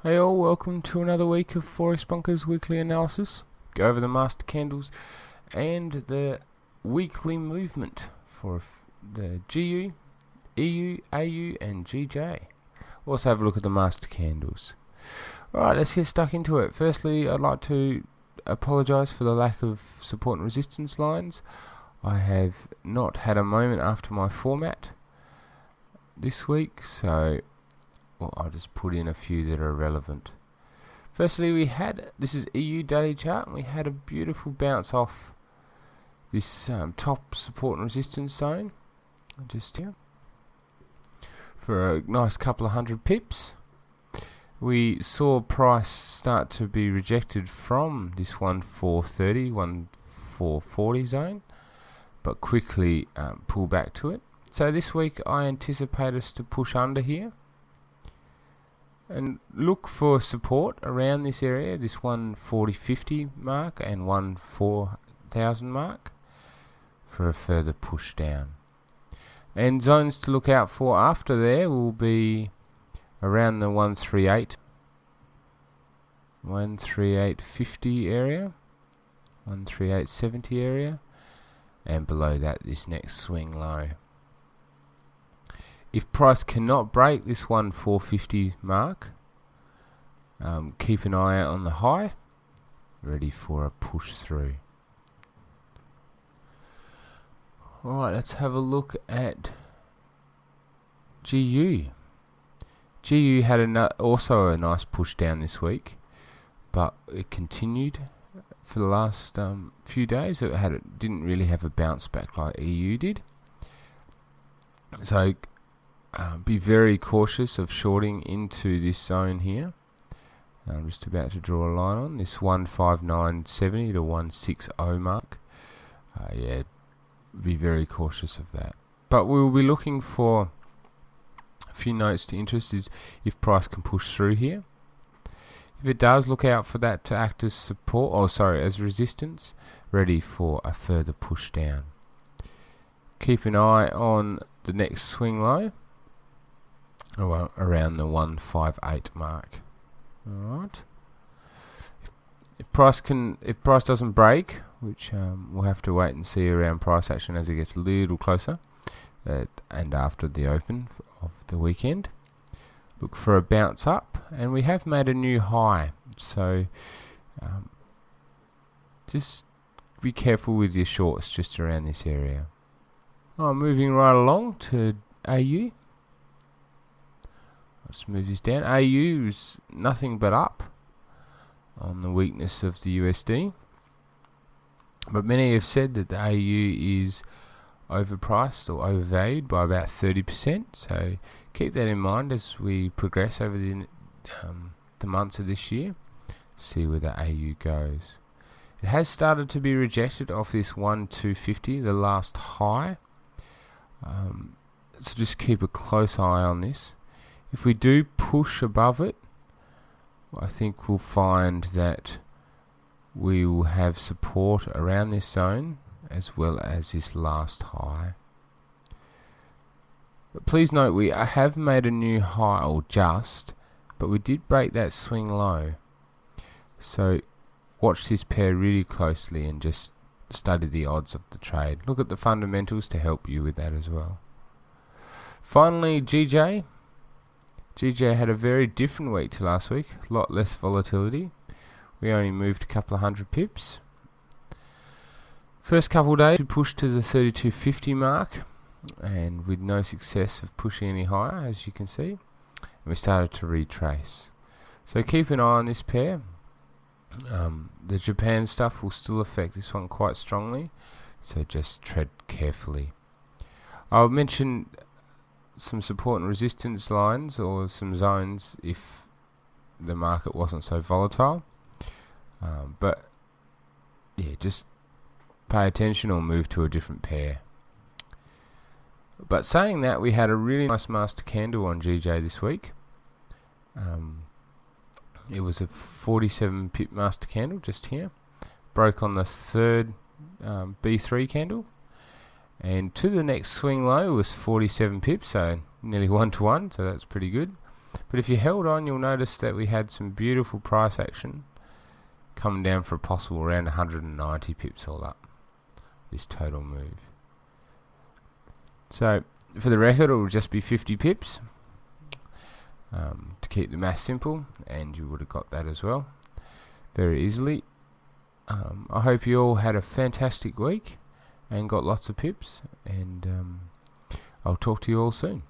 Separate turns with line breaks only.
Hey all, welcome to another week of Forex Bunkers weekly analysis. Go over the master candles and the weekly movement for the GU, EU, AU and GJ. We'll also have a look at the master candles. Alright, let's get stuck into it. Firstly, I'd like to apologise for the lack of support and resistance lines. I have not had a moment after my format this week, so I'll just put in a few that are relevant. Firstly, this is EU daily chart, and we had a beautiful bounce off this top support and resistance zone, just here, for a nice couple of hundred pips. We saw price start to be rejected from this 1430, 1440 zone, but quickly pull back to it. So this week I anticipate us to push under here and look for support around this area, this 140.50 mark and 14,000 mark, for a further push down. And zones to look out for after there will be around the 138.50 area, 138.70 area, and below that this next swing low. If price cannot break this 1450 mark, keep an eye out on the high, ready for a push through. Alright, let's have a look at GU. GU had also a nice push down this week, but it continued for the last few days. It didn't really have a bounce back like EU did. So be very cautious of shorting into this zone here. I'm just about to draw a line on this 159.70 to 160 mark. Yeah, be very cautious of that. But we'll be looking for a few notes to interest is if price can push through here. If it does, look out for that to act as support, as resistance, ready for a further push down. Keep an eye on the next swing low, around the 158 mark. Alright. If price doesn't break, which we'll have to wait and see around price action as it gets a little closer, and after the open of the weekend, look for a bounce up, and we have made a new high, so just be careful with your shorts just around this area. Moving right along to AU. Let's move this down. AU is nothing but up on the weakness of the USD, but many have said that the AU is overpriced or overvalued by about 30%, so keep that in mind as we progress over the months of this year. See where the AU goes. It has started to be rejected off this 1250, the last high, so just keep a close eye on this. If we do push above it, I think we'll find that we will have support around this zone as well as this last high. But please note we have made a new high, but we did break that swing low. So watch this pair really closely and just study the odds of the trade. Look at the fundamentals to help you with that as well. Finally, GJ. GJ had a very different week to last week, a lot less volatility. We only moved a couple of hundred pips. First couple of days we pushed to the 32.50 mark, and with no success of pushing any higher, as you can see, and we started to retrace. So keep an eye on this pair. The Japan stuff will still affect this one quite strongly, so just tread carefully. I'll mention some support and resistance lines or some zones if the market wasn't so volatile, but yeah, just pay attention or move to a different pair. But saying that, we had a really nice master candle on GJ this week. It was a 47 pip master candle just here, broke on the third B3 candle, and to the next swing low was 47 pips, so nearly 1 to 1, so that's pretty good. But if you held on, you'll notice that we had some beautiful price action coming down for a possible around 190 pips all up, this total move. So for the record, it will just be 50 pips to keep the math simple, and you would have got that as well very easily. I hope you all had a fantastic week and got lots of pips, and I'll talk to you all soon.